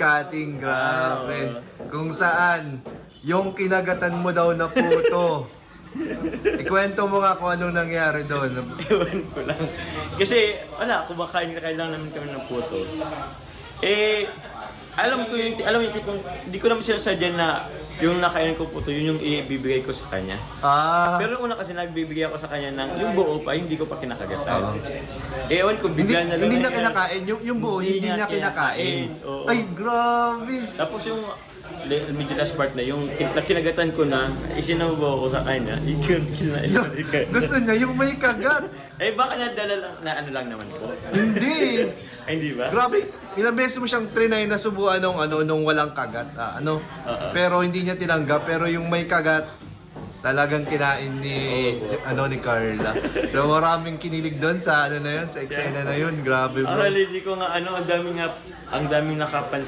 cutting, grabe. Kung saan, yung kinagatan mo daw na puto. Ikwento mo nga kung anong nangyari doon. Ewan ko lang. Kasi, wala, kumakain lang namin kami ng puto. Eh, alam yung tipong, hindi ko naman sinasadya na yung nakain ko puto, yun yung ibibigay ko sa kanya. Ah, Pero una kasi nagbibigay ako sa kanya ng yung buo pa, hindi ko pa kinakagatan. Oo. Eh, ewan ko, hindi, bigla na lang hindi niya nangyari. kinakain. Yung buo, hindi niya kinakain. Oo. Ay, grabe. Tapos yung medyo last part na, yung kinagatan ko na, isinabaw ko sa kanya, yun, kinain ko. Gusto niya yung may kagat. Eh, baka nadala lang, na ano lang naman po. Hindi. Ay, hindi ba? Grabe, ilang beses mo siyang trinay na subuan nung walang kagat. Pero hindi niya tinanggap. Pero yung may kagat, talagang kinain ni ni Carla. So maraming kinilig doon sa sa eksena na yun. Grabe bro. Actually, hindi ko nga ang daming nakapansin.